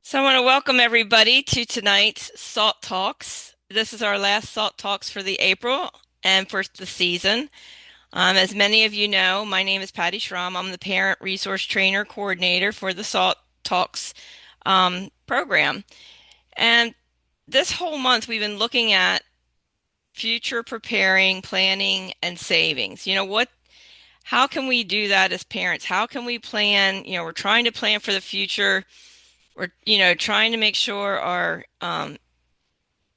So I want to welcome everybody to tonight's Salt Talks. This is our last Salt Talks for the April and for the season. As many of you know, my name is Patty Schramm. I'm the Parent Resource Trainer Coordinator for the Salt Talks program. And this whole month, we've been looking at future preparing, planning, and savings. How can we do that as parents? How can we plan? We're trying to plan for the future. We're, trying to make sure our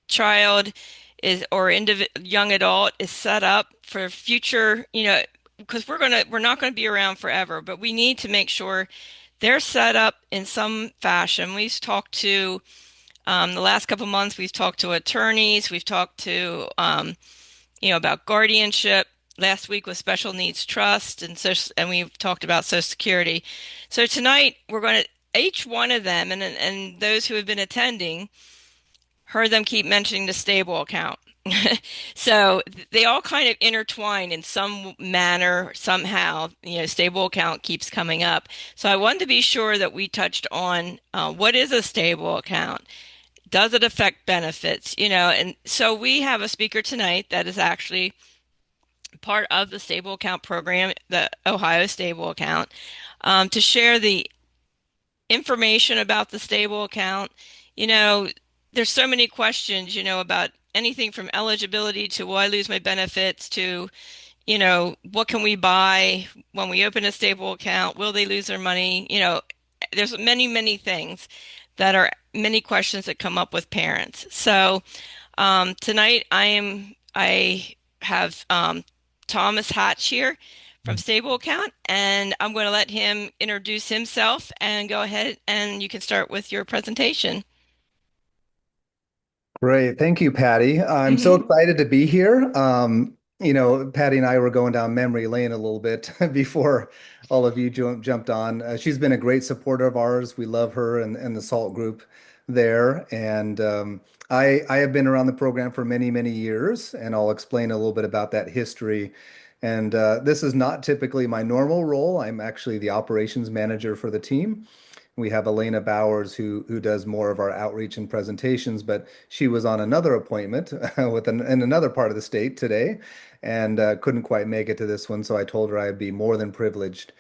child is or young adult is set up for future, because we're not going to be around forever, but we need to make sure they're set up in some fashion. We've talked to the last couple of months, we've talked to attorneys, we've talked to about guardianship. Last week was special needs trust, and we've talked about Social Security. So tonight we're going to each one of them, and those who have been attending heard them keep mentioning the stable account. So they all kind of intertwine in some manner, somehow. Stable account keeps coming up. So I wanted to be sure that we touched on what is a stable account? Does it affect benefits? And so we have a speaker tonight that is actually part of the stable account program, the Ohio stable account, to share the information about the stable account. You know, there's so many questions, about anything from eligibility to will I lose my benefits to, what can we buy when we open a stable account? Will they lose their money? There's many, many things that are many questions that come up with parents. So tonight I have Thomas Hatch here from Stable Account, and I'm going to let him introduce himself and go ahead and you can start with your presentation. Great. Thank you, Patty. I'm so Hmm. excited to be here. Patty and I were going down memory lane a little bit before all of you jumped on. She's been a great supporter of ours. We love her and the SALT group there. And I have been around the program for many, many years, and I'll explain a little bit about that history. And this is not typically my normal role. I'm actually the operations manager for the team. We have Elena Bowers who does more of our outreach and presentations, but she was on another appointment in another part of the state today and couldn't quite make it to this one. So I told her I'd be more than privileged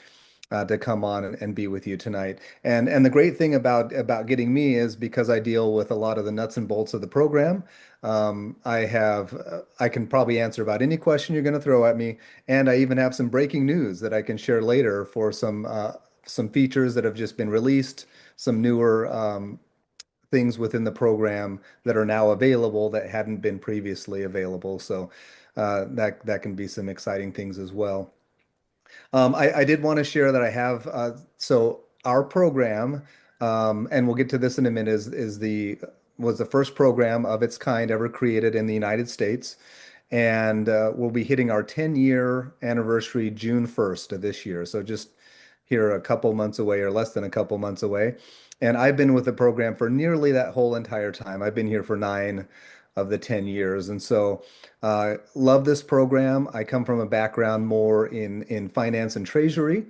to come on and be with you tonight. And the great thing about getting me is because I deal with a lot of the nuts and bolts of the program. I can probably answer about any question you're going to throw at me, and I even have some breaking news that I can share later for some features that have just been released, some newer things within the program that are now available that hadn't been previously available. So that can be some exciting things as well. I did want to share that I have so our program, and we'll get to this in a minute, is the was the first program of its kind ever created in the United States. And we'll be hitting our 10-year anniversary June 1st of this year. So just here a couple months away or less than a couple months away. And I've been with the program for nearly that whole entire time. I've been here for 9 of the 10 years. And so love this program. I come from a background more in finance and treasury.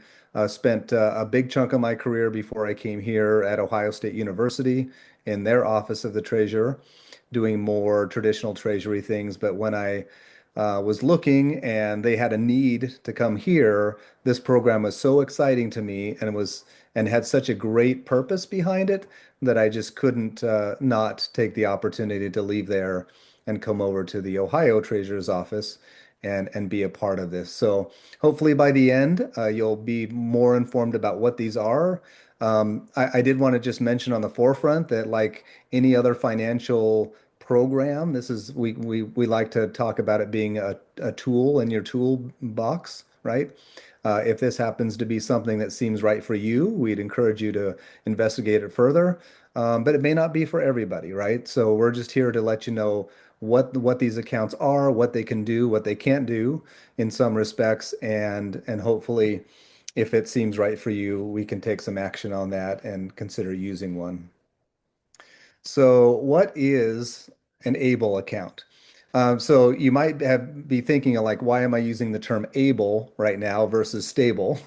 Spent a big chunk of my career before I came here at Ohio State University in their office of the treasurer, doing more traditional treasury things. But when I was looking and they had a need to come here, this program was so exciting to me and had such a great purpose behind it that I just couldn't not take the opportunity to leave there and come over to the Ohio Treasurer's office and be a part of this. So hopefully by the end, you'll be more informed about what these are. I did want to just mention on the forefront that like any other financial program, this is we like to talk about it being a tool in your toolbox, right? If this happens to be something that seems right for you, we'd encourage you to investigate it further. But it may not be for everybody, right? So we're just here to let you know what these accounts are, what they can do, what they can't do in some respects, and hopefully, if it seems right for you, we can take some action on that and consider using one. So, what is an ABLE account? So you might be thinking of like, why am I using the term able right now versus stable?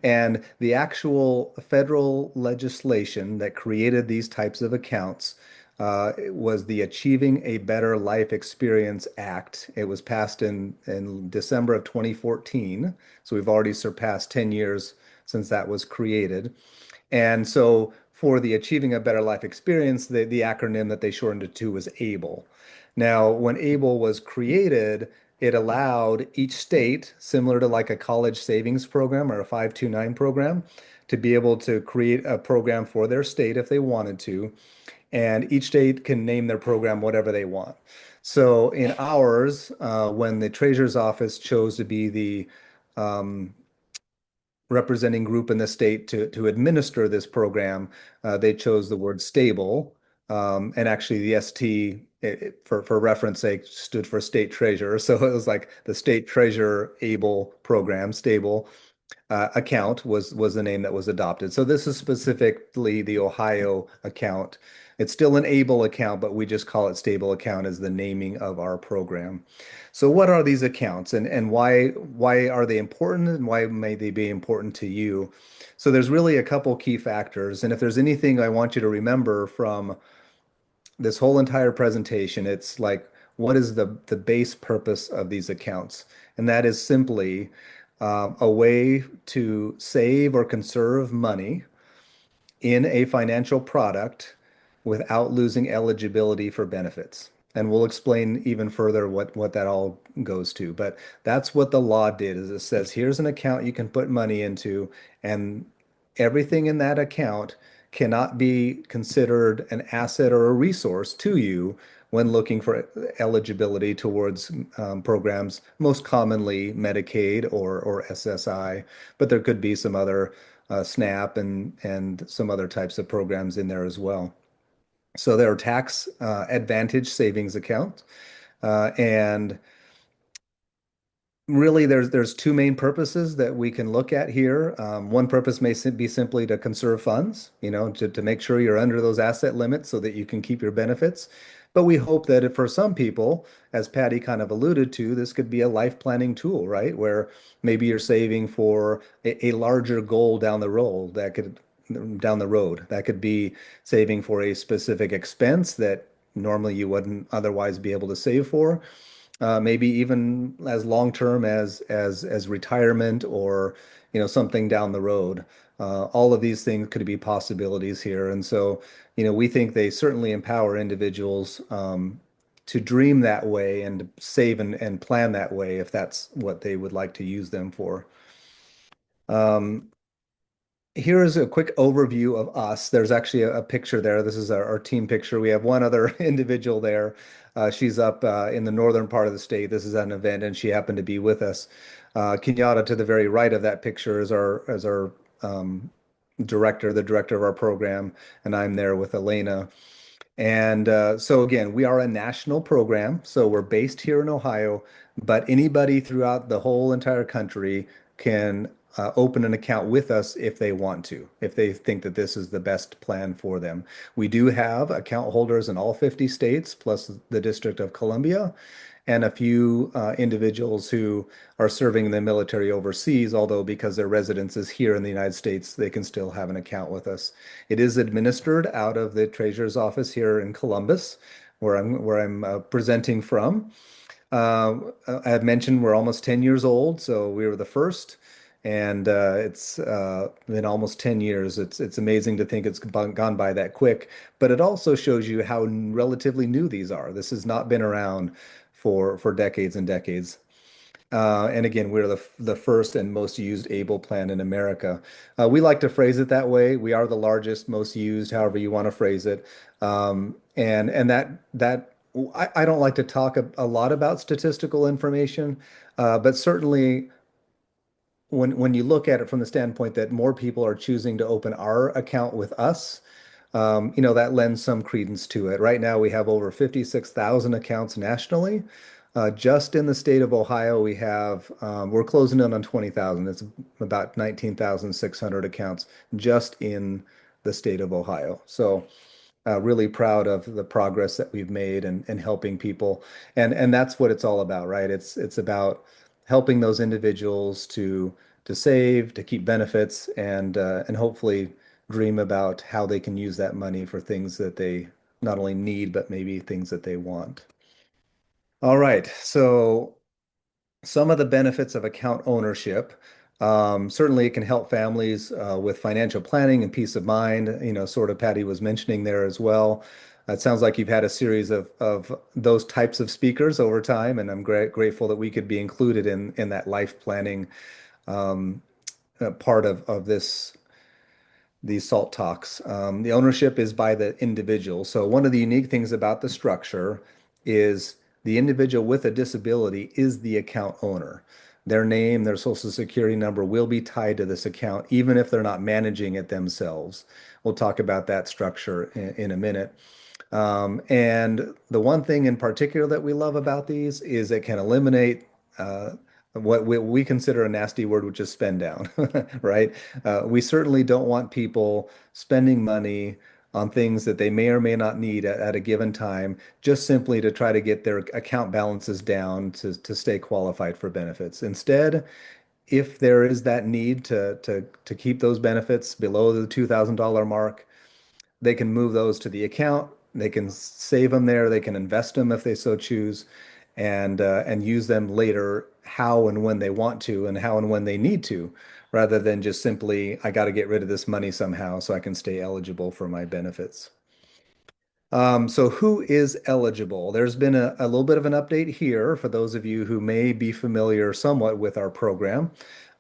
And the actual federal legislation that created these types of accounts was the Achieving a Better Life Experience Act. It was passed in December of 2014. So we've already surpassed 10 years since that was created. And so for the Achieving a Better Life Experience, the acronym that they shortened it to was ABLE. Now, when ABLE was created, it allowed each state, similar to like a college savings program or a 529 program, to be able to create a program for their state if they wanted to. And each state can name their program whatever they want. So in ours, when the Treasurer's Office chose to be the um, representing group in the state to administer this program, they chose the word stable. And actually, the ST, for reference sake, stood for state treasurer. So it was like the state treasurer able program, stable account was the name that was adopted. So this is specifically the Ohio account. It's still an able account, but we just call it stable account as the naming of our program. So what are these accounts and why are they important and why may they be important to you? So there's really a couple key factors. And if there's anything I want you to remember from this whole entire presentation, it's like, what is the base purpose of these accounts? And that is simply a way to save or conserve money in a financial product without losing eligibility for benefits. And we'll explain even further what that all goes to. But that's what the law did is it says, here's an account you can put money into, and everything in that account cannot be considered an asset or a resource to you when looking for eligibility towards programs, most commonly Medicaid or SSI, but there could be some other SNAP and some other types of programs in there as well. So there are tax advantage savings accounts, and really there's two main purposes that we can look at here. One purpose may be simply to conserve funds, to make sure you're under those asset limits so that you can keep your benefits. But we hope that for some people, as Patty kind of alluded to, this could be a life planning tool, right? Where maybe you're saving for a larger goal down the road. That could be saving for a specific expense that normally you wouldn't otherwise be able to save for, maybe even as long term as retirement or something down the road. All of these things could be possibilities here, and so we think they certainly empower individuals to dream that way and to save and plan that way if that's what they would like to use them for. Um, Here is a quick overview of us. There's actually a picture there. This is our team picture. We have one other individual there. She's up in the northern part of the state. This is an event, and she happened to be with us. Kenyatta, to the very right of that picture, is our director, the director of our program, and I'm there with Elena. And so again, we are a national program, so we're based here in Ohio, but anybody throughout the whole entire country can open an account with us if they want to, if they think that this is the best plan for them. We do have account holders in all 50 states, plus the District of Columbia, and a few individuals who are serving in the military overseas, although because their residence is here in the United States, they can still have an account with us. It is administered out of the Treasurer's office here in Columbus, where I'm presenting from. I had mentioned we're almost 10 years old, so we were the first, and it's been almost 10 years. It's amazing to think it's gone by that quick, but it also shows you how relatively new these are. This has not been around for decades and decades. And again, we're the first and most used ABLE plan in America. We like to phrase it that way. We are the largest, most used, however you want to phrase it. And that I don't like to talk a lot about statistical information, but certainly when you look at it from the standpoint that more people are choosing to open our account with us, that lends some credence to it. Right now, we have over 56,000 accounts nationally. Just in the state of Ohio, we're closing in on 20,000. It's about 19,600 accounts just in the state of Ohio. So really proud of the progress that we've made and helping people. And that's what it's all about, right? It's about helping those individuals to save, to keep benefits, and hopefully dream about how they can use that money for things that they not only need, but maybe things that they want. All right. So some of the benefits of account ownership. Certainly, it can help families with financial planning and peace of mind. Sort of Patty was mentioning there as well. It sounds like you've had a series of those types of speakers over time, and I'm grateful that we could be included in that life planning um, part of these SALT talks. The ownership is by the individual. So one of the unique things about the structure is the individual with a disability is the account owner. Their name, their social security number will be tied to this account, even if they're not managing it themselves. We'll talk about that structure in a minute. And the one thing in particular that we love about these is it can eliminate what we consider a nasty word, which is spend down, right? We certainly don't want people spending money on things that they may or may not need at a given time, just simply to try to get their account balances down to stay qualified for benefits. Instead, if there is that need to keep those benefits below the $2,000 mark, they can move those to the account. They can save them there. They can invest them if they so choose, and use them later how and when they want to, and how and when they need to, rather than just simply, I got to get rid of this money somehow so I can stay eligible for my benefits. So who is eligible? There's been a little bit of an update here for those of you who may be familiar somewhat with our program,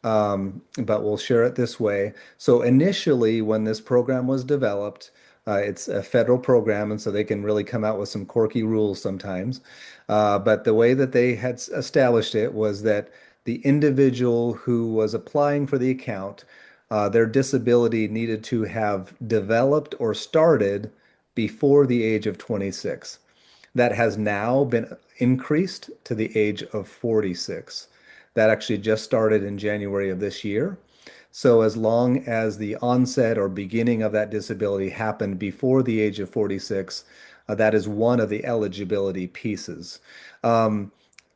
but we'll share it this way. So initially, when this program was developed, it's a federal program, and so they can really come out with some quirky rules sometimes. But the way that they had established it was that the individual who was applying for the account, their disability needed to have developed or started before the age of 26. That has now been increased to the age of 46. That actually just started in January of this year. So, as long as the onset or beginning of that disability happened before the age of 46, that is one of the eligibility pieces. Um,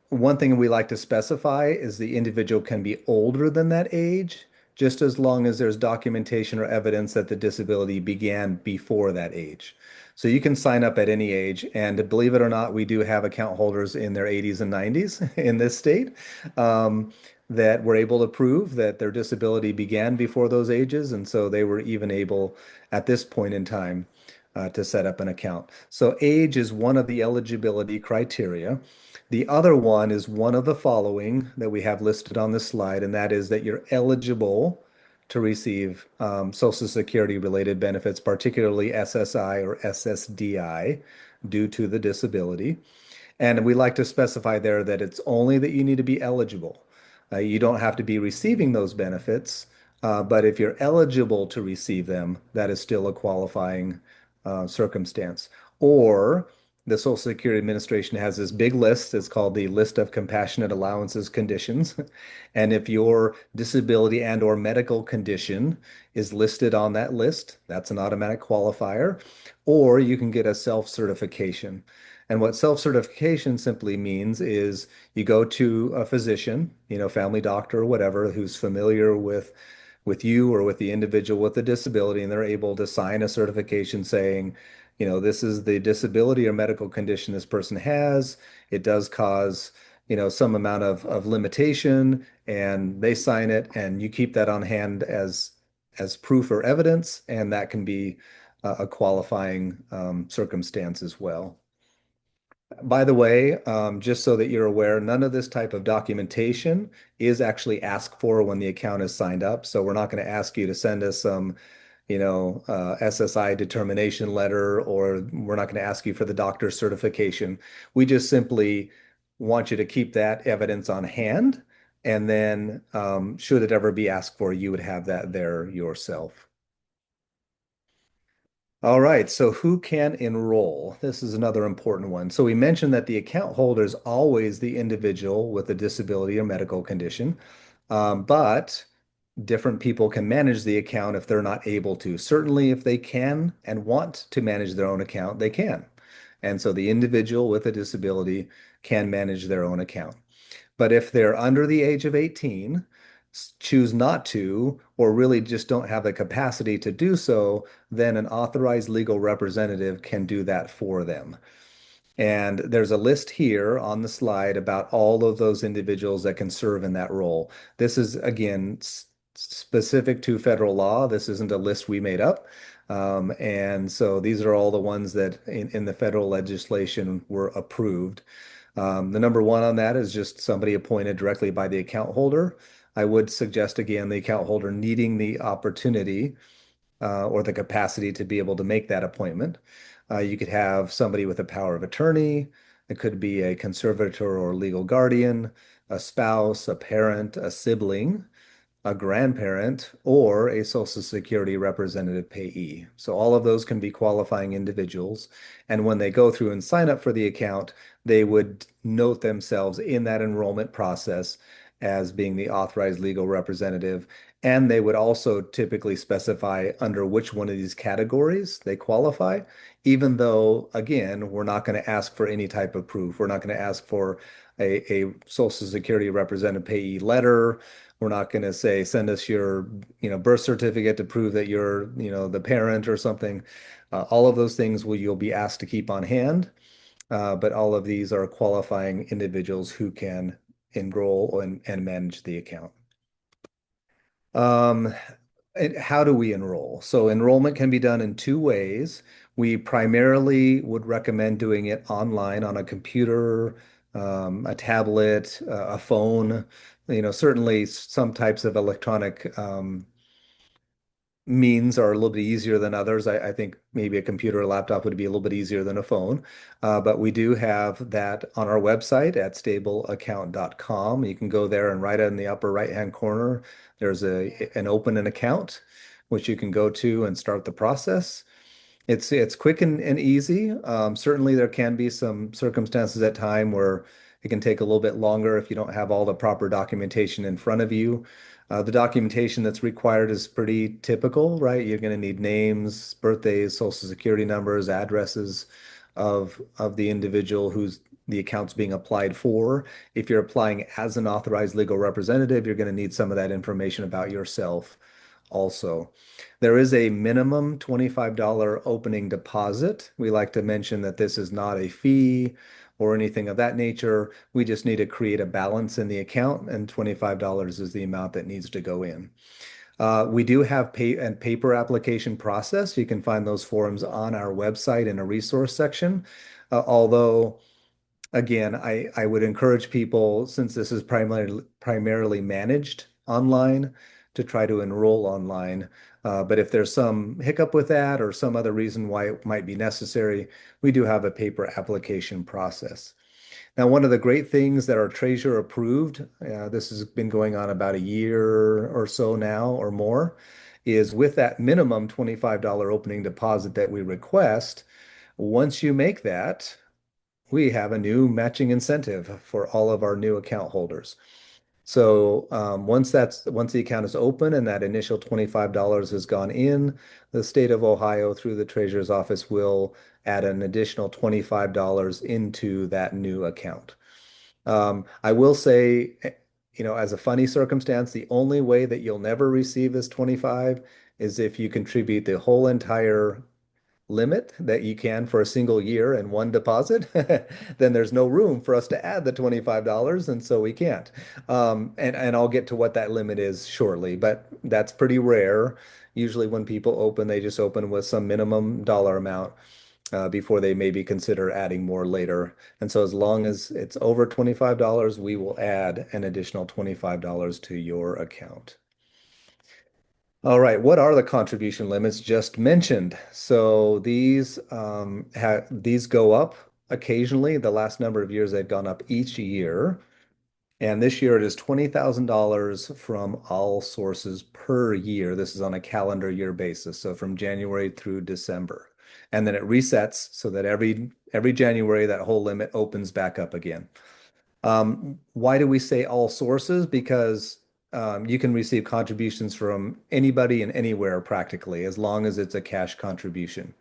One thing we like to specify is the individual can be older than that age, just as long as there's documentation or evidence that the disability began before that age. So you can sign up at any age, and believe it or not, we do have account holders in their 80s and 90s in this state that were able to prove that their disability began before those ages, and so they were even able at this point in time to set up an account. So age is one of the eligibility criteria. The other one is one of the following that we have listed on this slide, and that is that you're eligible to receive Social Security related benefits, particularly SSI or SSDI, due to the disability. And we like to specify there that it's only that you need to be eligible. You don't have to be receiving those benefits, but if you're eligible to receive them, that is still a qualifying circumstance. Or the Social Security Administration has this big list. It's called the List of Compassionate Allowances Conditions. And if your disability and or medical condition is listed on that list, that's an automatic qualifier. Or you can get a self-certification. And what self-certification simply means is you go to a physician, family doctor or whatever, who's familiar with you or with the individual with the disability, and they're able to sign a certification saying, this is the disability or medical condition this person has. It does cause, some amount of limitation, and they sign it, and you keep that on hand as proof or evidence, and that can be a qualifying circumstance as well. By the way, just so that you're aware, none of this type of documentation is actually asked for when the account is signed up. So we're not going to ask you to send us some, SSI determination letter, or we're not going to ask you for the doctor's certification. We just simply want you to keep that evidence on hand. And then, should it ever be asked for, you would have that there yourself. All right, so who can enroll? This is another important one. So we mentioned that the account holder is always the individual with a disability or medical condition, but different people can manage the account if they're not able to. Certainly, if they can and want to manage their own account, they can. And so the individual with a disability can manage their own account. But if they're under the age of 18, choose not to, or really just don't have the capacity to do so, then an authorized legal representative can do that for them. And there's a list here on the slide about all of those individuals that can serve in that role. This is, again, specific to federal law. This isn't a list we made up. And so these are all the ones that in the federal legislation were approved. The number one on that is just somebody appointed directly by the account holder. I would suggest again the account holder needing the opportunity or the capacity to be able to make that appointment. You could have somebody with a power of attorney. It could be a conservator or legal guardian, a spouse, a parent, a sibling, a grandparent, or a Social Security representative payee. So all of those can be qualifying individuals. And when they go through and sign up for the account, they would note themselves in that enrollment process as being the authorized legal representative. And they would also typically specify under which one of these categories they qualify, even though, again, we're not going to ask for any type of proof. We're not going to ask for a Social Security representative payee letter. We're not going to say, send us your, birth certificate to prove that you're, the parent or something. All of those things you'll be asked to keep on hand, but all of these are qualifying individuals who can enroll and manage the account. Um, and how do we enroll? So enrollment can be done in two ways. We primarily would recommend doing it online on a computer, a tablet, a phone. Certainly some types of electronic means are a little bit easier than others. I think maybe a computer or laptop would be a little bit easier than a phone. But we do have that on our website at stableaccount.com. You can go there and right in the upper right-hand corner, there's an open an account, which you can go to and start the process. It's quick and easy. Certainly, there can be some circumstances at time where it can take a little bit longer if you don't have all the proper documentation in front of you. The documentation that's required is pretty typical, right? You're going to need names, birthdays, social security numbers, addresses of the individual who's the account's being applied for. If you're applying as an authorized legal representative, you're going to need some of that information about yourself also. There is a minimum $25 opening deposit. We like to mention that this is not a fee or anything of that nature. We just need to create a balance in the account, and $25 is the amount that needs to go in. We do have paper application process. You can find those forms on our website in a resource section. Although again, I would encourage people, since this is primarily managed online, to try to enroll online. But if there's some hiccup with that or some other reason why it might be necessary, we do have a paper application process. Now, one of the great things that our treasurer approved, this has been going on about a year or so now or more, is with that minimum $25 opening deposit that we request, once you make that, we have a new matching incentive for all of our new account holders. So once the account is open and that initial $25 has gone in, the state of Ohio through the treasurer's office will add an additional $25 into that new account. I will say, as a funny circumstance, the only way that you'll never receive this 25 is if you contribute the whole entire limit that you can for a single year and one deposit, then there's no room for us to add the $25, and so we can't. And I'll get to what that limit is shortly, but that's pretty rare. Usually when people open, they just open with some minimum dollar amount before they maybe consider adding more later. And so as long as it's over $25, we will add an additional $25 to your account. All right, what are the contribution limits just mentioned? So these go up occasionally. The last number of years they've gone up each year. And this year it is $20,000 from all sources per year. This is on a calendar year basis, so from January through December. And then it resets so that every January that whole limit opens back up again. Why do we say all sources? Because you can receive contributions from anybody and anywhere practically, as long as it's a cash contribution.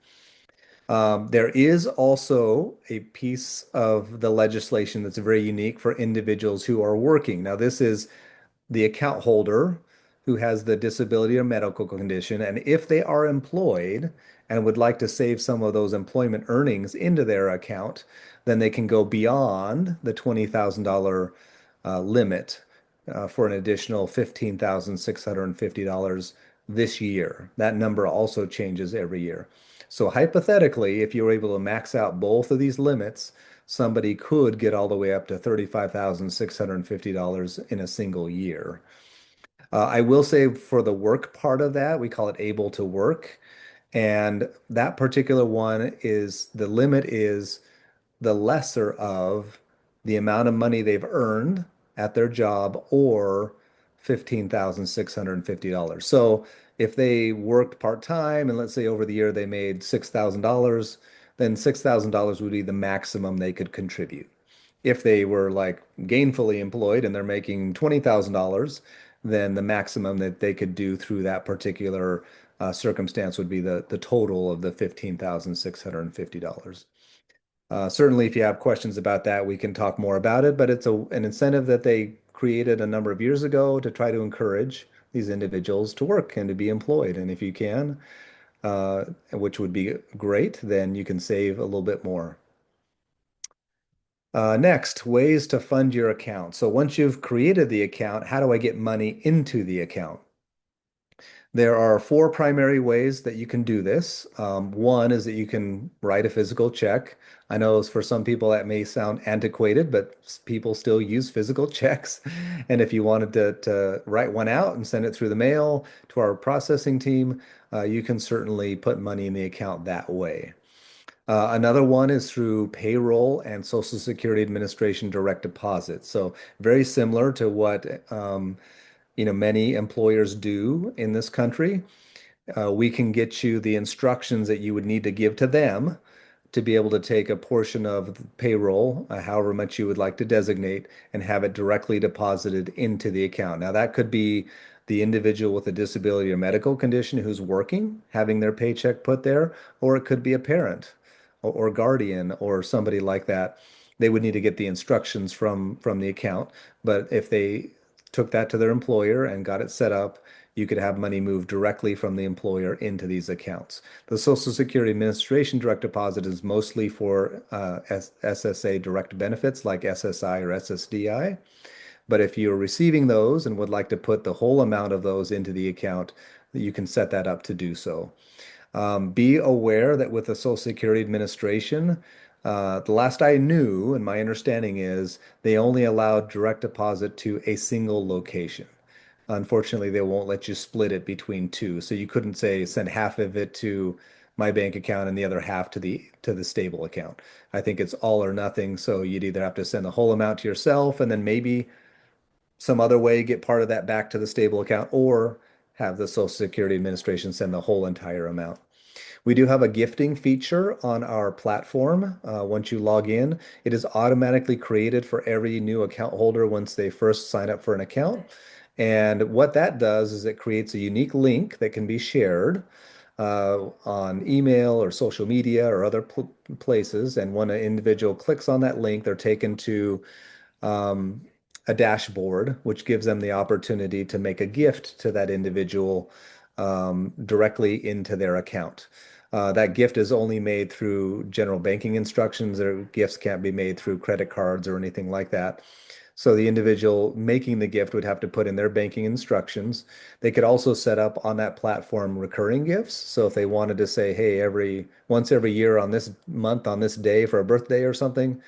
There is also a piece of the legislation that's very unique for individuals who are working. Now, this is the account holder who has the disability or medical condition, and if they are employed and would like to save some of those employment earnings into their account, then they can go beyond the $20,000 limit for an additional $15,650 this year. That number also changes every year. So hypothetically, if you were able to max out both of these limits, somebody could get all the way up to $35,650 in a single year. I will say for the work part of that, we call it able to work. And that particular one is the limit is the lesser of the amount of money they've earned at their job or $15,650. So if they worked part-time and let's say over the year they made $6,000, then $6,000 would be the maximum they could contribute. If they were like gainfully employed and they're making $20,000, then the maximum that they could do through that particular circumstance would be the total of the $15,650. Certainly, if you have questions about that, we can talk more about it, but it's an incentive that they created a number of years ago to try to encourage these individuals to work and to be employed. And if you can, which would be great, then you can save a little bit more. Next, ways to fund your account. So once you've created the account, how do I get money into the account? There are four primary ways that you can do this. One is that you can write a physical check. I know for some people that may sound antiquated, but people still use physical checks. And if you wanted to write one out and send it through the mail to our processing team, you can certainly put money in the account that way. Another one is through payroll and Social Security Administration direct deposit. So very similar to what many employers do in this country. We can get you the instructions that you would need to give to them to be able to take a portion of the payroll, however much you would like to designate, and have it directly deposited into the account. Now, that could be the individual with a disability or medical condition who's working, having their paycheck put there, or it could be a parent or guardian or somebody like that. They would need to get the instructions from the account. But if they took that to their employer and got it set up, you could have money moved directly from the employer into these accounts. The Social Security Administration direct deposit is mostly for SSA direct benefits like SSI or SSDI. But if you're receiving those and would like to put the whole amount of those into the account, you can set that up to do so. Be aware that with the Social Security Administration, the last I knew, and my understanding is, they only allow direct deposit to a single location. Unfortunately, they won't let you split it between two. So you couldn't say send half of it to my bank account and the other half to the stable account. I think it's all or nothing. So you'd either have to send the whole amount to yourself and then maybe some other way get part of that back to the stable account or have the Social Security Administration send the whole entire amount. We do have a gifting feature on our platform. Once you log in, it is automatically created for every new account holder once they first sign up for an account. And what that does is it creates a unique link that can be shared on email or social media or other places. And when an individual clicks on that link, they're taken to um, a dashboard, which gives them the opportunity to make a gift to that individual directly into their account. That gift is only made through general banking instructions, or gifts can't be made through credit cards or anything like that. So the individual making the gift would have to put in their banking instructions. They could also set up on that platform recurring gifts. So if they wanted to say, hey, once every year on this month, on this day for a birthday or something,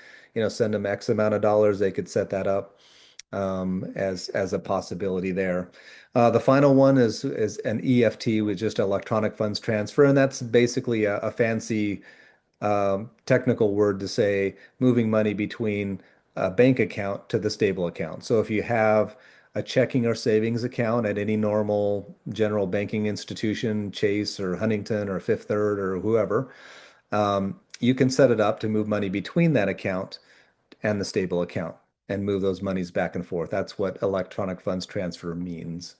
send them X amount of dollars, they could set that up as a possibility there. The final one is an EFT with just electronic funds transfer, and that's basically a fancy technical word to say moving money between a bank account to the stable account. So if you have a checking or savings account at any normal general banking institution, Chase or Huntington or Fifth Third or whoever, you can set it up to move money between that account and the stable account. and move those monies back and forth. That's what electronic funds transfer means.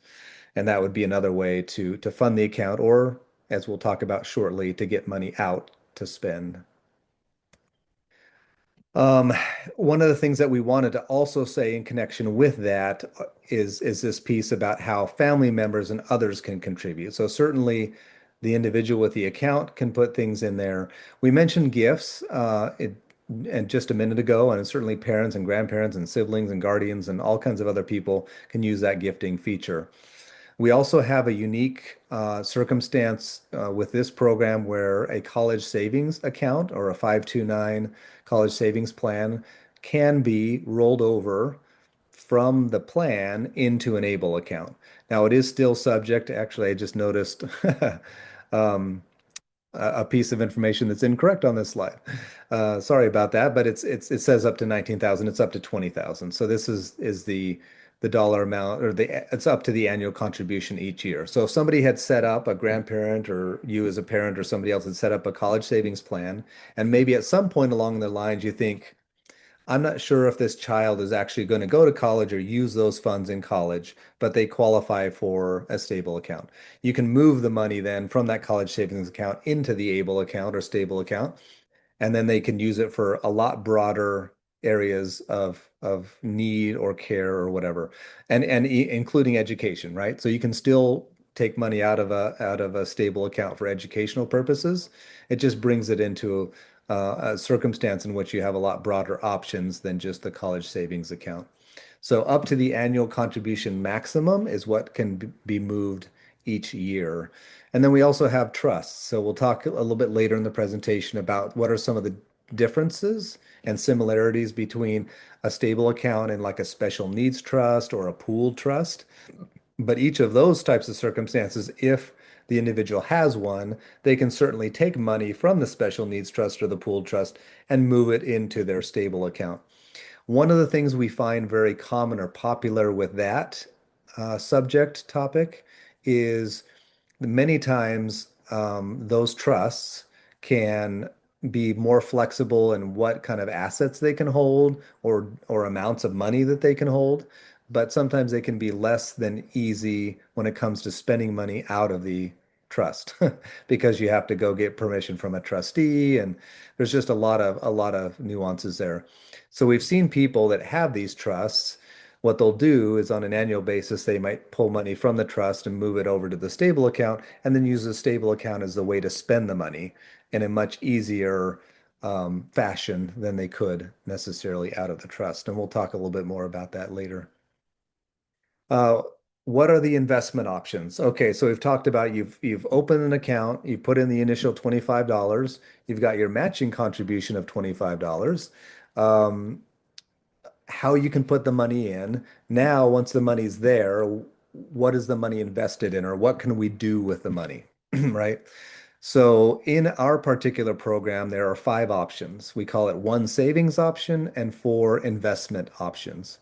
And that would be another way to fund the account, or as we'll talk about shortly, to get money out to spend. Um, One of the things that we wanted to also say in connection with that is this piece about how family members and others can contribute. So certainly the individual with the account can put things in there. We mentioned gifts and just a minute ago, and certainly parents and grandparents and siblings and guardians and all kinds of other people can use that gifting feature. We also have a unique circumstance with this program where a college savings account or a 529 college savings plan can be rolled over from the plan into an ABLE account. Now, it is still subject to, actually, I just noticed um, a piece of information that's incorrect on this slide. Sorry about that, but it says up to 19,000. It's up to 20,000. So this is the dollar amount or the it's up to the annual contribution each year. So if somebody had set up a grandparent or you as a parent or somebody else had set up a college savings plan, and maybe at some point along the lines you think, I'm not sure if this child is actually going to go to college or use those funds in college, but they qualify for a stable account. You can move the money then from that college savings account into the ABLE account or stable account, and then they can use it for a lot broader areas of need or care or whatever, and including education, right? So you can still take money out of a stable account for educational purposes. It just brings it into a circumstance in which you have a lot broader options than just the college savings account. So up to the annual contribution maximum is what can be moved each year. And then we also have trusts. So we'll talk a little bit later in the presentation about what are some of the differences and similarities between a stable account and like a special needs trust or a pooled trust. But each of those types of circumstances, if the individual has one, they can certainly take money from the special needs trust or the pooled trust and move it into their stable account. One of the things we find very common or popular with that subject topic is many times those trusts can be more flexible in what kind of assets they can hold or amounts of money that they can hold, but sometimes they can be less than easy when it comes to spending money out of the trust because you have to go get permission from a trustee and there's just a lot of nuances there. So we've seen people that have these trusts. What they'll do is on an annual basis, they might pull money from the trust and move it over to the stable account and then use the stable account as the way to spend the money in a much easier fashion than they could necessarily out of the trust. And we'll talk a little bit more about that later. Uh, what are the investment options? Okay, so we've talked about you've opened an account, you put in the initial $25, you've got your matching contribution of $25. Um, how you can put the money in. Now, once the money's there, what is the money invested in, or what can we do with the money, right? So, in our particular program, there are five options. We call it one savings option and four investment options.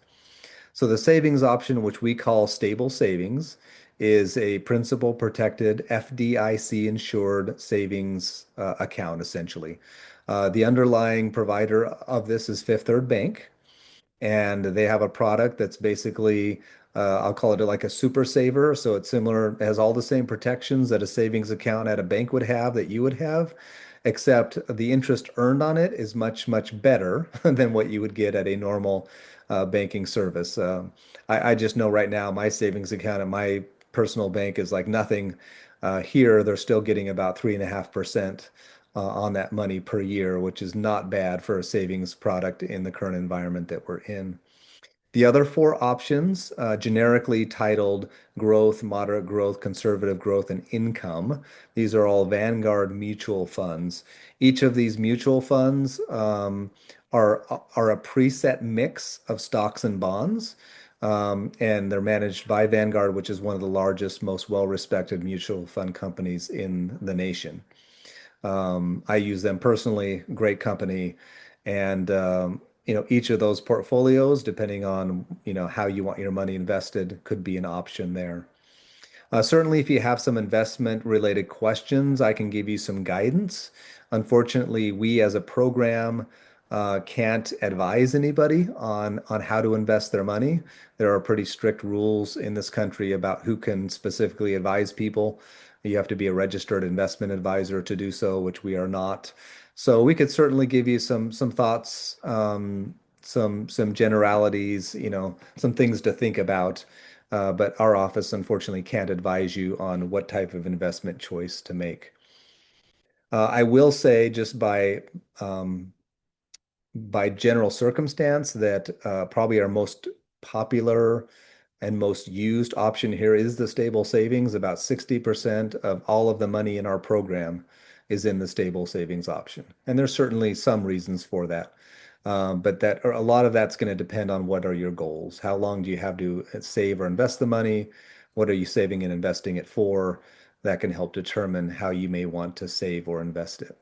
So, the savings option, which we call stable savings, is a principal protected FDIC insured savings account, essentially. The underlying provider of this is Fifth Third Bank and they have a product that's basically I'll call it like a super saver. So it's similar, it has all the same protections that a savings account at a bank would have that you would have, except the interest earned on it is much, much better than what you would get at a normal banking service. I just know right now my savings account at my personal bank is like nothing. Here, they're still getting about 3.5% on that money per year, which is not bad for a savings product in the current environment that we're in. The other four options, generically titled growth, moderate growth, conservative growth, and income, these are all Vanguard mutual funds. Each of these mutual funds are a preset mix of stocks and bonds. And they're managed by Vanguard, which is one of the largest, most well-respected mutual fund companies in the nation. I use them personally, great company. And each of those portfolios, depending on, how you want your money invested, could be an option there. Certainly, if you have some investment related questions, I can give you some guidance. Unfortunately, we as a program can't advise anybody on how to invest their money. There are pretty strict rules in this country about who can specifically advise people. You have to be a registered investment advisor to do so, which we are not. So we could certainly give you some thoughts, some generalities, some things to think about. But our office unfortunately can't advise you on what type of investment choice to make. I will say just by general circumstance that probably our most popular and most used option here is the stable savings. About 60% of all of the money in our program is in the stable savings option. And there's certainly some reasons for that. But that or a lot of that's going to depend on what are your goals. How long do you have to save or invest the money? What are you saving and investing it for? That can help determine how you may want to save or invest it.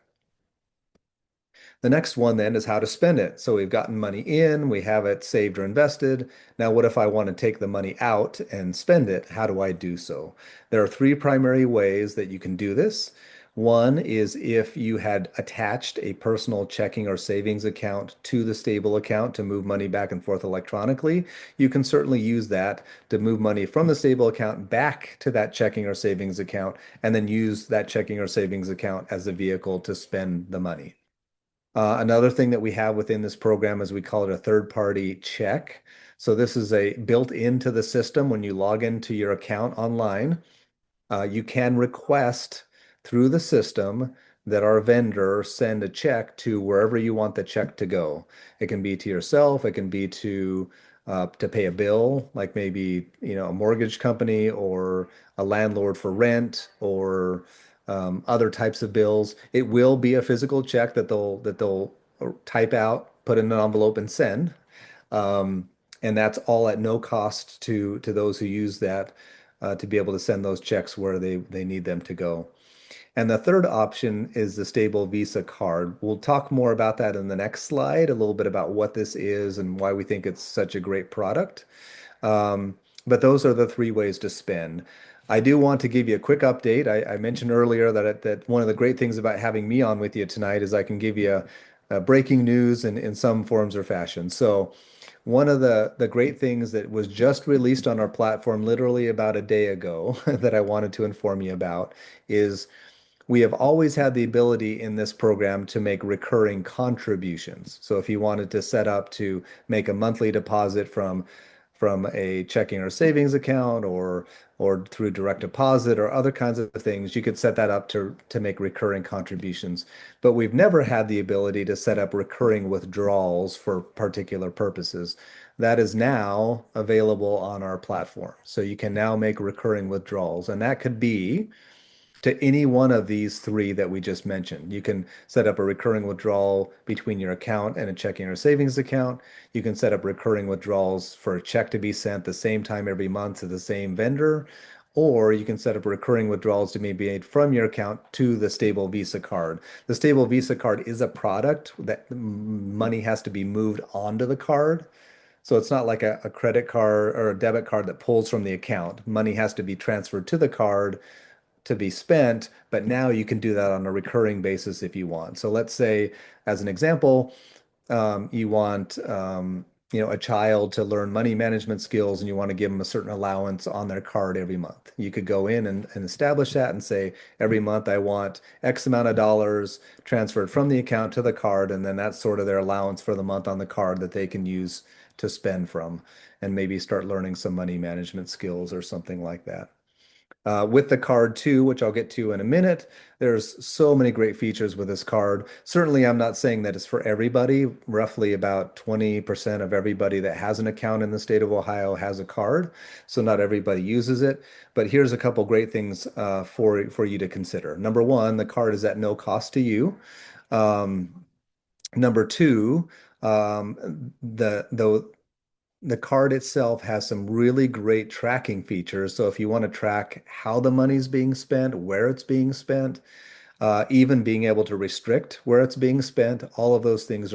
The next one then is how to spend it. So we've gotten money in, we have it saved or invested. Now, what if I want to take the money out and spend it? How do I do so? There are three primary ways that you can do this. One is if you had attached a personal checking or savings account to the stable account to move money back and forth electronically, you can certainly use that to move money from the stable account back to that checking or savings account, and then use that checking or savings account as a vehicle to spend the money. Another thing that we have within this program is we call it a third-party check. So this is a built into the system when you log into your account online. You can request through the system that our vendor send a check to wherever you want the check to go. It can be to yourself, it can be to pay a bill, like maybe a mortgage company or a landlord for rent or other types of bills. It will be a physical check that they'll type out, put in an envelope, and send. Um, and that's all at no cost to those who use that to be able to send those checks where they need them to go. And the third option is the stable Visa card. We'll talk more about that in the next slide, a little bit about what this is and why we think it's such a great product. But those are the three ways to spend. I do want to give you a quick update. I mentioned earlier that one of the great things about having me on with you tonight is I can give you breaking news in some forms or fashion. So one of the great things that was just released on our platform literally about a day ago that I wanted to inform you about is we have always had the ability in this program to make recurring contributions. So if you wanted to set up to make a monthly deposit from a checking or savings account or through direct deposit or other kinds of things, you could set that up to make recurring contributions. But we've never had the ability to set up recurring withdrawals for particular purposes. That is now available on our platform. So you can now make recurring withdrawals, and that could be to any one of these three that we just mentioned. You can set up a recurring withdrawal between your account and a checking or savings account. You can set up recurring withdrawals for a check to be sent the same time every month to the same vendor, or you can set up recurring withdrawals to be made from your account to the stable Visa card. The stable Visa card is a product that money has to be moved onto the card. So it's not like a credit card or a debit card that pulls from the account. Money has to be transferred to the card to be spent, but now you can do that on a recurring basis if you want. So let's say, as an example, you want a child to learn money management skills and you want to give them a certain allowance on their card every month. You could go in and establish that and say, every month I want X amount of dollars transferred from the account to the card, and then that's sort of their allowance for the month on the card that they can use to spend from, and maybe start learning some money management skills or something like that. With the card too, which I'll get to in a minute, there's so many great features with this card. Certainly, I'm not saying that it's for everybody. Roughly about 20% of everybody that has an account in the state of Ohio has a card, so not everybody uses it. But here's a couple great things for you to consider. Number one, the card is at no cost to you. Um, Number two, the card itself has some really great tracking features. So if you want to track how the money's being spent, where it's being spent, even being able to restrict where it's being spent, all of those things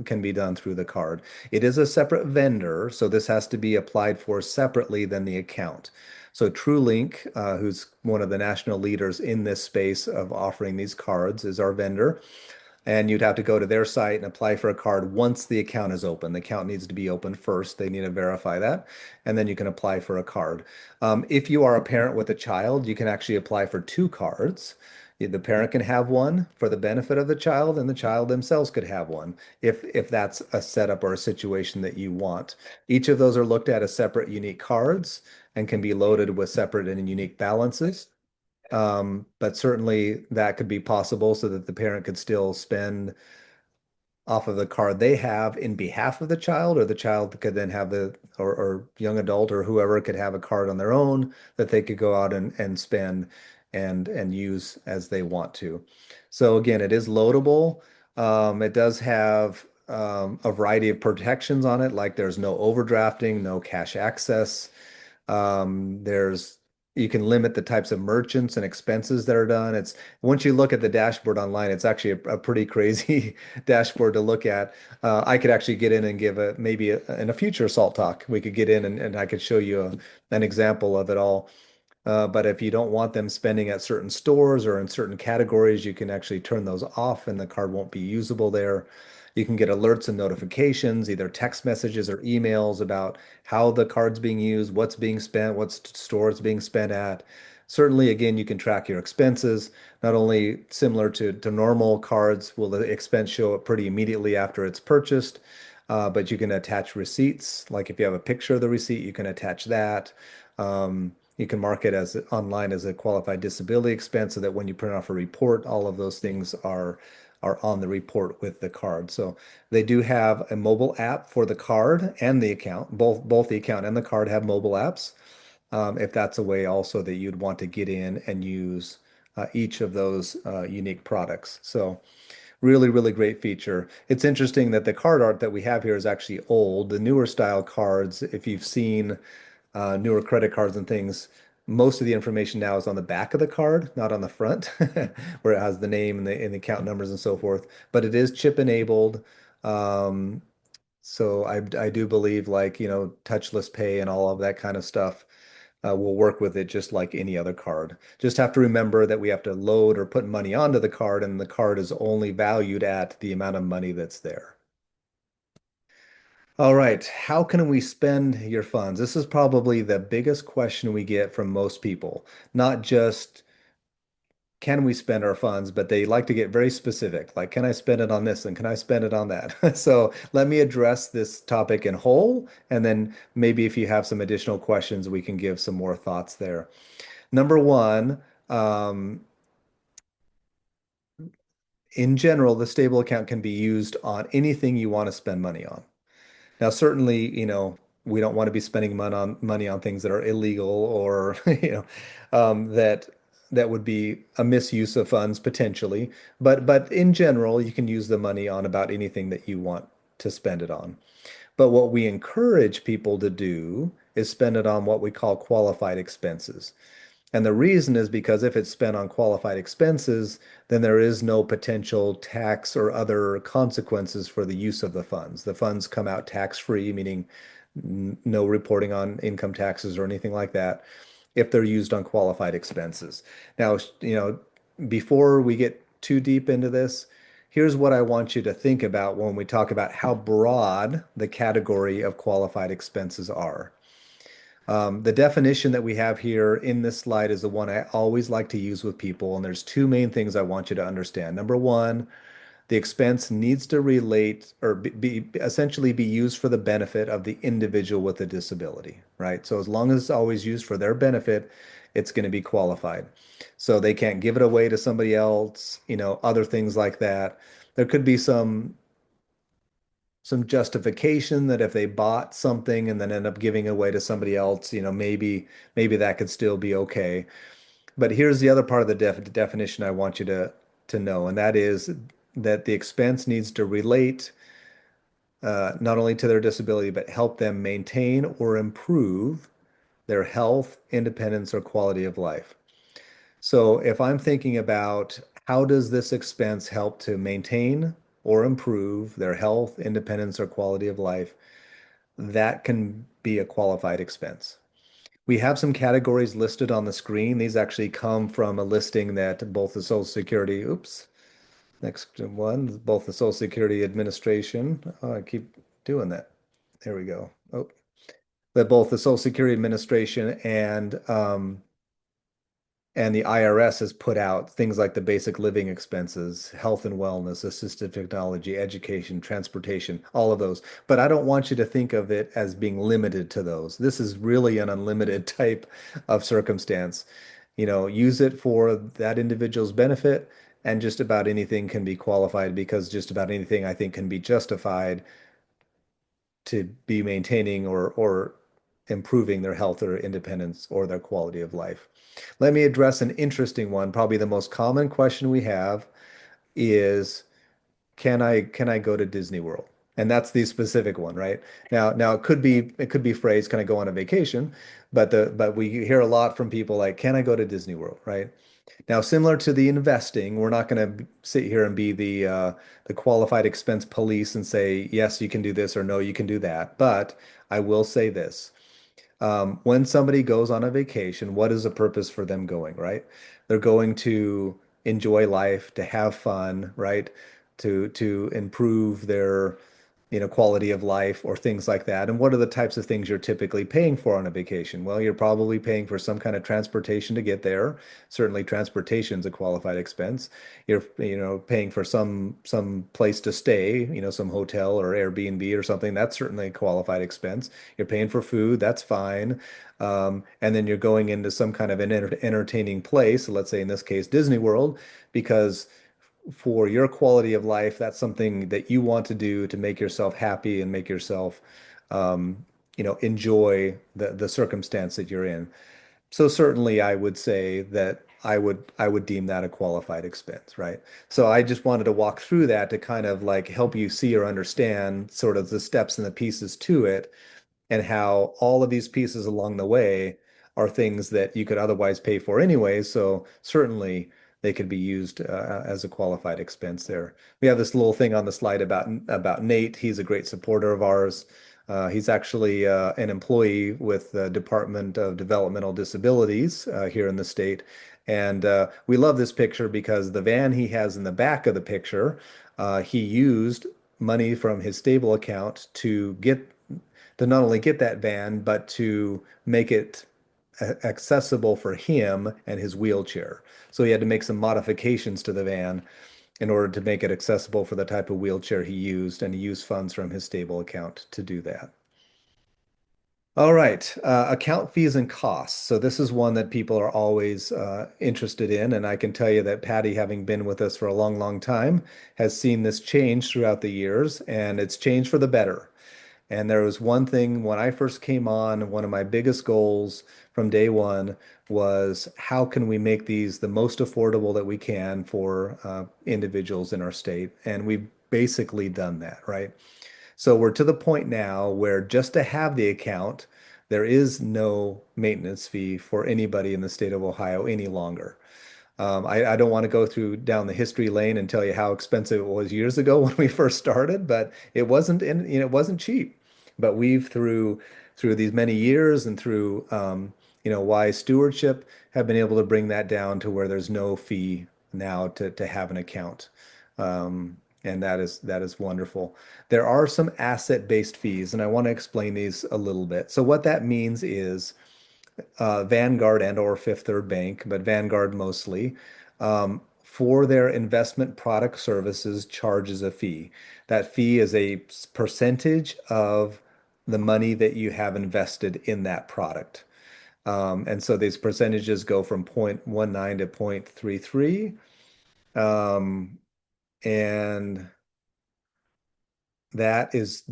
can be done through the card. It is a separate vendor, so this has to be applied for separately than the account. So TrueLink, who's one of the national leaders in this space of offering these cards, is our vendor. and you'd have to go to their site and apply for a card once the account is open. The account needs to be open first. They need to verify that, and then you can apply for a card. If you are a parent with a child, you can actually apply for two cards. The parent can have one for the benefit of the child, and the child themselves could have one if that's a setup or a situation that you want. Each of those are looked at as separate, unique cards and can be loaded with separate and unique balances. But certainly that could be possible so that the parent could still spend off of the card they have in behalf of the child, or the child could then have or young adult or whoever could have a card on their own that they could go out and spend and use as they want to. So again, it is loadable. It does have a variety of protections on it, like there's no overdrafting, no cash access. There's You can limit the types of merchants and expenses that are done. It's once you look at the dashboard online, it's actually a pretty crazy dashboard to look at. I could actually get in and give in a future Salt Talk, we could get in and I could show you an example of it all. But if you don't want them spending at certain stores or in certain categories, you can actually turn those off and the card won't be usable there. You can get alerts and notifications, either text messages or emails about how the card's being used, what's being spent, what store it's being spent at. Certainly, again, you can track your expenses. Not only similar to normal cards, will the expense show up pretty immediately after it's purchased, but you can attach receipts. Like if you have a picture of the receipt, you can attach that. You can mark it as online as a qualified disability expense so that when you print off a report, all of those things are on the report with the card. So they do have a mobile app for the card and the account. Both the account and the card have mobile apps. If that's a way also that you'd want to get in and use each of those unique products. So really, really great feature. It's interesting that the card art that we have here is actually old. The newer style cards, if you've seen newer credit cards and things, most of the information now is on the back of the card, not on the front, where it has the name and the account numbers and so forth. But it is chip enabled. Um, so I do believe like, touchless pay and all of that kind of stuff will work with it just like any other card. Just have to remember that we have to load or put money onto the card, and the card is only valued at the amount of money that's there. All right, how can we spend your funds? This is probably the biggest question we get from most people. Not just can we spend our funds, but they like to get very specific. Like, can I spend it on this and can I spend it on that? So let me address this topic in whole, and then maybe if you have some additional questions, we can give some more thoughts there. Number one, in general, the stable account can be used on anything you want to spend money on. Now, certainly, we don't want to be spending money on things that are illegal or, that would be a misuse of funds potentially. But in general, you can use the money on about anything that you want to spend it on. But what we encourage people to do is spend it on what we call qualified expenses. And the reason is because if it's spent on qualified expenses, then there is no potential tax or other consequences for the use of the funds. The funds come out tax-free, meaning no reporting on income taxes or anything like that if they're used on qualified expenses. Now, before we get too deep into this, here's what I want you to think about when we talk about how broad the category of qualified expenses are. The definition that we have here in this slide is the one I always like to use with people, and there's two main things I want you to understand. Number one, the expense needs to relate or essentially be used for the benefit of the individual with a disability, right? So as long as it's always used for their benefit, it's going to be qualified. So they can't give it away to somebody else, other things like that. There could be some justification that if they bought something and then end up giving it away to somebody else, maybe that could still be okay. But here's the other part of the definition I want you to know, and that is that the expense needs to relate not only to their disability, but help them maintain or improve their health, independence, or quality of life. So if I'm thinking about how does this expense help to maintain or improve their health, independence, or quality of life, that can be a qualified expense. We have some categories listed on the screen. These actually come from a listing that both the Social Security, oops, Next one, both the Social Security Administration. Oh, I keep doing that. There we go. Oh, that both the Social Security Administration and the IRS has put out things like the basic living expenses, health and wellness, assistive technology, education, transportation, all of those. But I don't want you to think of it as being limited to those. This is really an unlimited type of circumstance. Use it for that individual's benefit, and just about anything can be qualified because just about anything I think can be justified to be maintaining or improving their health or independence or their quality of life. Let me address an interesting one. Probably the most common question we have is, can I go to Disney World? And that's the specific one, right? Now it could be phrased, can I go on a vacation? But we hear a lot from people like, can I go to Disney World, right? Now, similar to the investing, we're not going to sit here and be the qualified expense police and say, yes, you can do this or no, you can do that. But I will say this. When somebody goes on a vacation, what is the purpose for them going, right? They're going to enjoy life, to have fun, right? To improve their quality of life or things like that. And what are the types of things you're typically paying for on a vacation? Well, you're probably paying for some kind of transportation to get there. Certainly, transportation is a qualified expense. You're paying for some place to stay, some hotel or Airbnb or something. That's certainly a qualified expense. You're paying for food, that's fine. And then you're going into some kind of an entertaining place, let's say in this case, Disney World, because for your quality of life, that's something that you want to do to make yourself happy and make yourself, enjoy the circumstance that you're in. So certainly, I would say that I would deem that a qualified expense, right? So I just wanted to walk through that to kind of like help you see or understand sort of the steps and the pieces to it and how all of these pieces along the way are things that you could otherwise pay for anyway. So certainly they could be used as a qualified expense there. We have this little thing on the slide about Nate. He's a great supporter of ours. He's actually an employee with the Department of Developmental Disabilities here in the state. And we love this picture because the van he has in the back of the picture, he used money from his stable account to not only get that van, but to make it accessible for him and his wheelchair. So he had to make some modifications to the van in order to make it accessible for the type of wheelchair he used, and he used funds from his stable account to do that. All right, account fees and costs. So this is one that people are always interested in, and I can tell you that Patty, having been with us for a long, long time, has seen this change throughout the years, and it's changed for the better. And there was one thing when I first came on, one of my biggest goals from day one was how can we make these the most affordable that we can for individuals in our state? And we've basically done that, right? So we're to the point now where just to have the account, there is no maintenance fee for anybody in the state of Ohio any longer. I don't want to go through down the history lane and tell you how expensive it was years ago when we first started, but it wasn't cheap. But we've through these many years and through wise stewardship have been able to bring that down to where there's no fee now to have an account. And that is wonderful. There are some asset-based fees, and I want to explain these a little bit. So what that means is Vanguard and or Fifth Third Bank, but Vanguard mostly, for their investment product services charges a fee. That fee is a percentage of the money that you have invested in that product. And so these percentages go from 0.19 to 0.33. Um, and that is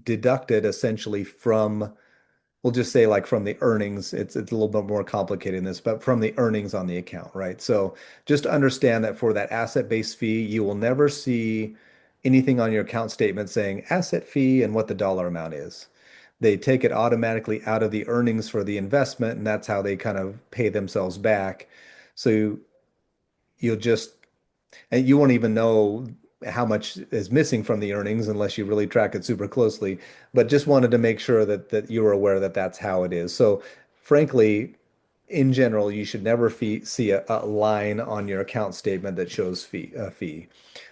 deducted essentially from, we'll just say like from the earnings. It's a little bit more complicated than this, but from the earnings on the account, right? So just to understand that for that asset-based fee, you will never see anything on your account statement saying asset fee and what the dollar amount is. They take it automatically out of the earnings for the investment, and that's how they kind of pay themselves back. So you'll just and you won't even know how much is missing from the earnings unless you really track it super closely. But just wanted to make sure that you were aware that that's how it is. So, frankly, in general, you should never see a line on your account statement that shows a fee.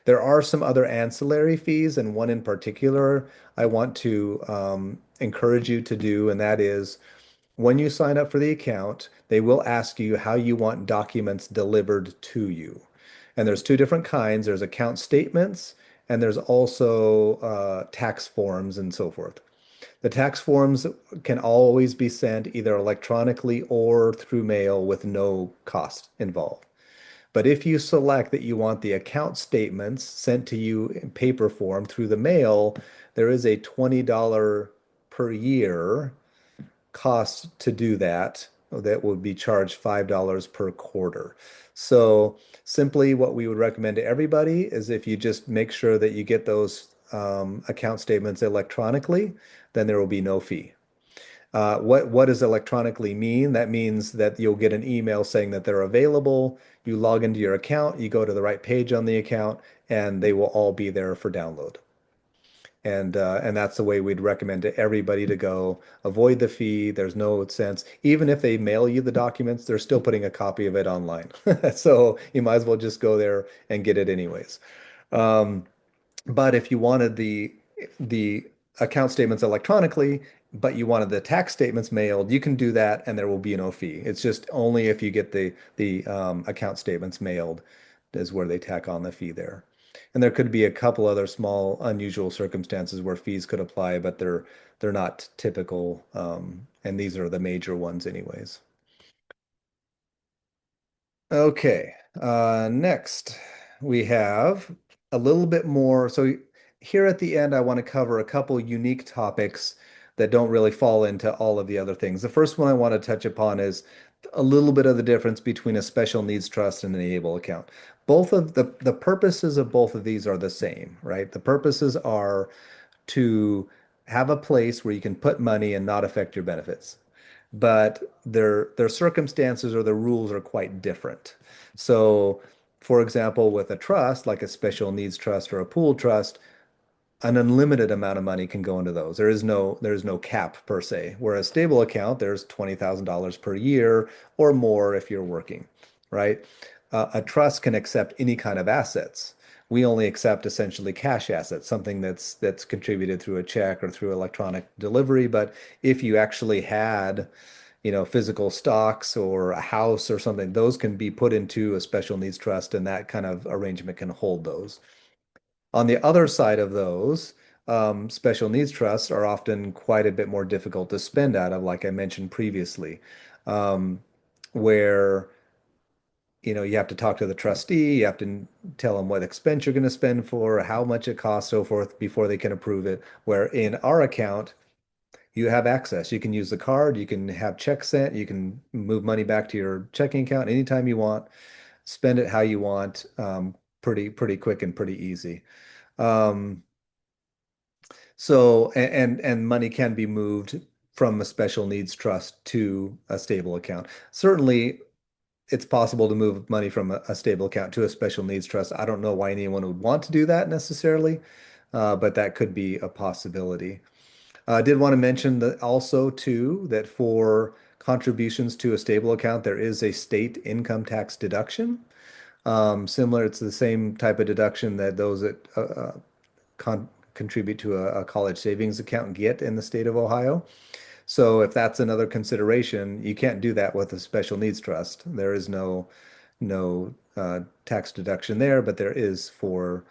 There are some other ancillary fees, and one in particular I want to encourage you to do, and that is when you sign up for the account, they will ask you how you want documents delivered to you. And there's two different kinds. There's account statements, and there's also tax forms and so forth. The tax forms can always be sent either electronically or through mail with no cost involved. But if you select that you want the account statements sent to you in paper form through the mail, there is a $20 per year cost to do that. That would be charged $5 per quarter. So simply what we would recommend to everybody is if you just make sure that you get those account statements electronically, then there will be no fee. What does electronically mean? That means that you'll get an email saying that they're available. You log into your account, you go to the right page on the account, and they will all be there for download. And that's the way we'd recommend to everybody to go. Avoid the fee. There's no sense. Even if they mail you the documents, they're still putting a copy of it online. So you might as well just go there and get it anyways. Um, but if you wanted the account statements electronically, but you wanted the tax statements mailed, you can do that, and there will be no fee. It's just only if you get the account statements mailed is where they tack on the fee there. And there could be a couple other small unusual circumstances where fees could apply, but they're not typical, and these are the major ones anyways. Okay, next we have a little bit more. So here at the end, I want to cover a couple unique topics that don't really fall into all of the other things. The first one I want to touch upon is a little bit of the difference between a special needs trust and an able account. Both of the purposes of both of these are the same, right? The purposes are to have a place where you can put money and not affect your benefits, but their circumstances or the rules are quite different. So, for example, with a trust, like a special needs trust or a pool trust, an unlimited amount of money can go into those. There is no cap per se. Whereas stable account, there's $20,000 per year or more if you're working, right? A trust can accept any kind of assets. We only accept essentially cash assets, something that's contributed through a check or through electronic delivery. But if you actually had, physical stocks or a house or something, those can be put into a special needs trust, and that kind of arrangement can hold those. On the other side of those, special needs trusts are often quite a bit more difficult to spend out of, like I mentioned previously, um, where you have to talk to the trustee, you have to tell them what expense you're going to spend for, how much it costs, so forth, before they can approve it. Where in our account, you have access. You can use the card, you can have checks sent, you can move money back to your checking account anytime you want, spend it how you want, pretty quick and pretty easy. Um, and money can be moved from a special needs trust to a stable account. Certainly, it's possible to move money from a stable account to a special needs trust. I don't know why anyone would want to do that necessarily, but that could be a possibility. I did want to mention that also too that for contributions to a stable account, there is a state income tax deduction. Similar, it's the same type of deduction that those that contribute to a college savings account get in the state of Ohio. So if that's another consideration, you can't do that with a special needs trust. There is no tax deduction there, but there is for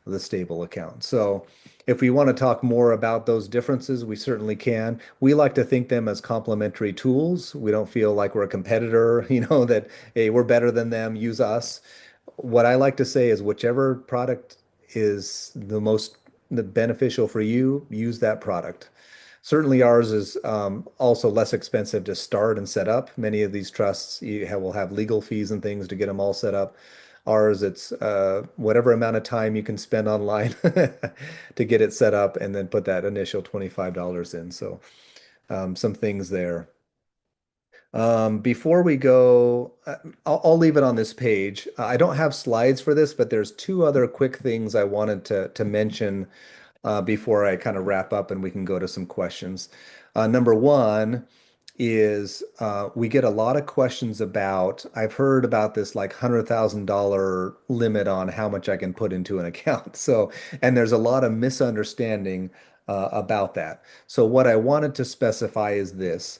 the stable account. So if we want to talk more about those differences, we certainly can. We like to think them as complementary tools. We don't feel like we're a competitor, that, hey, we're better than them, use us. What I like to say is whichever product is the most beneficial for you, use that product. Certainly, ours is also less expensive to start and set up. Many of these trusts will have legal fees and things to get them all set up. Ours, it's whatever amount of time you can spend online to get it set up and then put that initial $25 in. So, some things there. Before we go, I'll leave it on this page. I don't have slides for this, but there's two other quick things I wanted to mention before I kind of wrap up and we can go to some questions. Number one is we get a lot of questions about, I've heard about this like $100,000 limit on how much I can put into an account. So, and there's a lot of misunderstanding about that. So, what I wanted to specify is this.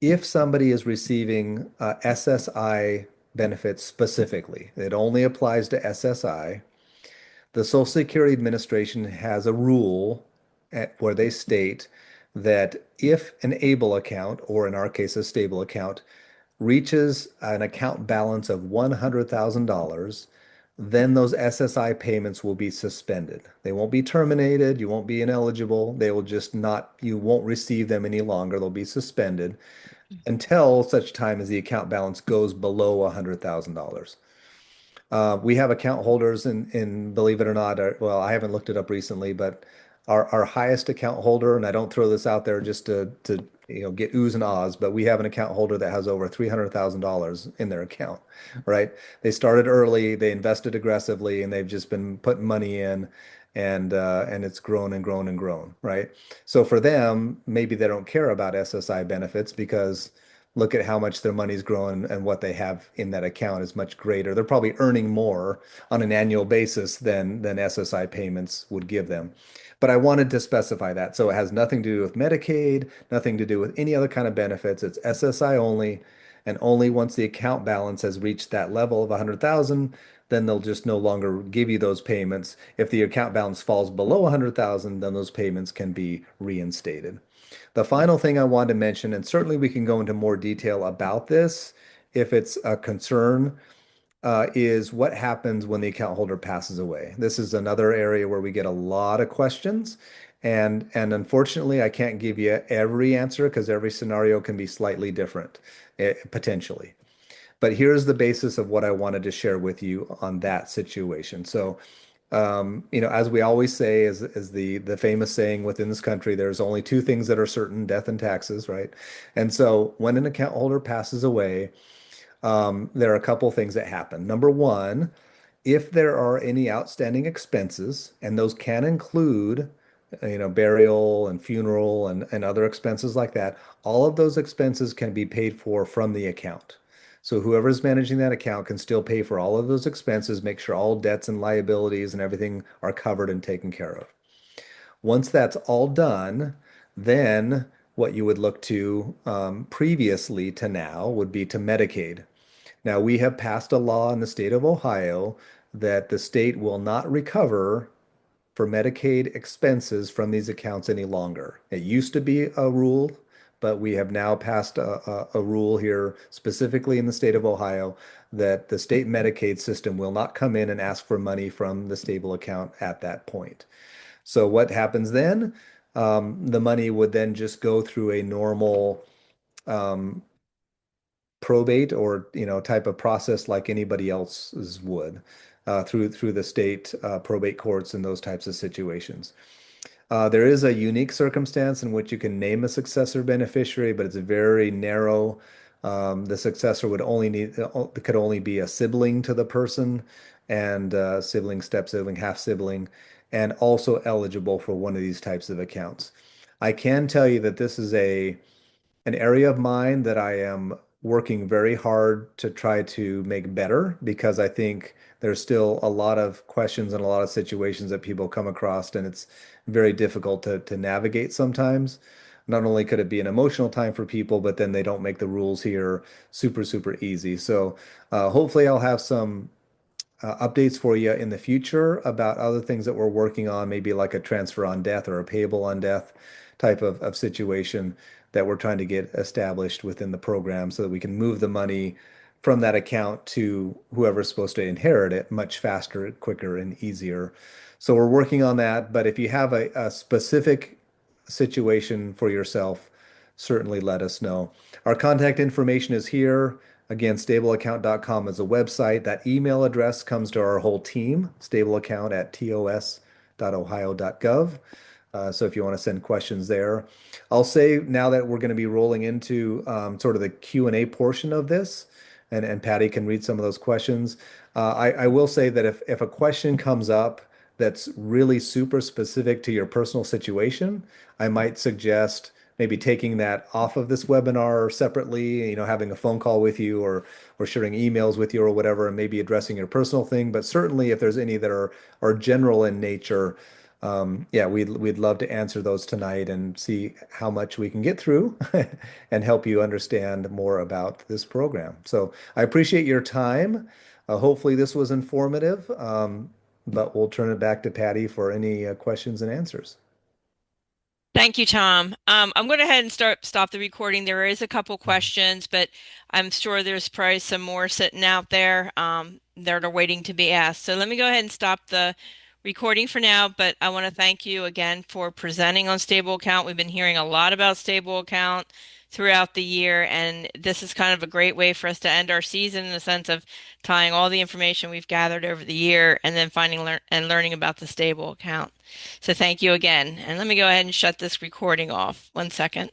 If somebody is receiving SSI benefits specifically, it only applies to SSI. The Social Security Administration has a rule where they state that if an ABLE account, or in our case, a stable account, reaches an account balance of $100,000, then those SSI payments will be suspended. They won't be terminated. You won't be ineligible. They will just not, you won't receive them any longer. They'll be suspended until such time as the account balance goes below $100,000. We have account holders in believe it or not, well, I haven't looked it up recently, but our highest account holder, and I don't throw this out there just to get oohs and ahs, but we have an account holder that has over $300,000 in their account, right? They started early, they invested aggressively, and they've just been putting money in, and it's grown and grown and grown, right? So for them, maybe they don't care about SSI benefits because look at how much their money's growing and what they have in that account is much greater. They're probably earning more on an annual basis than SSI payments would give them. But I wanted to specify that. So it has nothing to do with Medicaid, nothing to do with any other kind of benefits. It's SSI only, and only once the account balance has reached that level of 100,000, then they'll just no longer give you those payments. If the account balance falls below 100,000, then those payments can be reinstated. The final thing I wanted to mention, and certainly we can go into more detail about this if it's a concern, is what happens when the account holder passes away. This is another area where we get a lot of questions, and unfortunately, I can't give you every answer because every scenario can be slightly different, potentially. But here's the basis of what I wanted to share with you on that situation. So, as we always say, as the famous saying within this country, there's only two things that are certain, death and taxes, right? And so when an account holder passes away, there are a couple things that happen. Number one, if there are any outstanding expenses, and those can include, burial and funeral and other expenses like that, all of those expenses can be paid for from the account. So whoever's managing that account can still pay for all of those expenses, make sure all debts and liabilities and everything are covered and taken care of. Once that's all done, then what you would look to previously to now would be to Medicaid. Now, we have passed a law in the state of Ohio that the state will not recover for Medicaid expenses from these accounts any longer. It used to be a rule, but we have now passed a rule here specifically in the state of Ohio that the state Medicaid system will not come in and ask for money from the stable account at that point. So what happens then? The money would then just go through a normal um, probate or type of process like anybody else's would through the state probate courts and those types of situations. There is a unique circumstance in which you can name a successor beneficiary, but it's very narrow. The successor would only need could only be a sibling to the person, and sibling, step sibling, half sibling, and also eligible for one of these types of accounts. I can tell you that this is an area of mine that I am working very hard to try to make better because I think there's still a lot of questions and a lot of situations that people come across, and it's very difficult to navigate sometimes. Not only could it be an emotional time for people, but then they don't make the rules here super, super easy. So hopefully I'll have some updates for you in the future about other things that we're working on, maybe like a transfer on death or a payable on death type of situation that we're trying to get established within the program so that we can move the money from that account to whoever's supposed to inherit it much faster, quicker, and easier. So we're working on that. But if you have a specific situation for yourself, certainly let us know. Our contact information is here. Again, stableaccount.com is a website. That email address comes to our whole team, stableaccount@tos.ohio.gov. So if you want to send questions there, I'll say now that we're going to be rolling into sort of the Q&A portion of this, and Patty can read some of those questions. I will say that if a question comes up that's really super specific to your personal situation, I might suggest maybe taking that off of this webinar separately, having a phone call with you or sharing emails with you or whatever, and maybe addressing your personal thing. But certainly if there's any that are general in nature, yeah, we'd love to answer those tonight and see how much we can get through and help you understand more about this program. So I appreciate your time. Hopefully this was informative, but we'll turn it back to Patty for any questions and answers. Thank you, Tom. I'm going to go ahead and stop the recording. There is a couple questions, but I'm sure there's probably some more sitting out there that are waiting to be asked. So let me go ahead and stop the recording for now. But I want to thank you again for presenting on stable account. We've been hearing a lot about stable account throughout the year, and this is kind of a great way for us to end our season in the sense of tying all the information we've gathered over the year and then finding and learning about the stable account. So thank you again. And let me go ahead and shut this recording off. 1 second.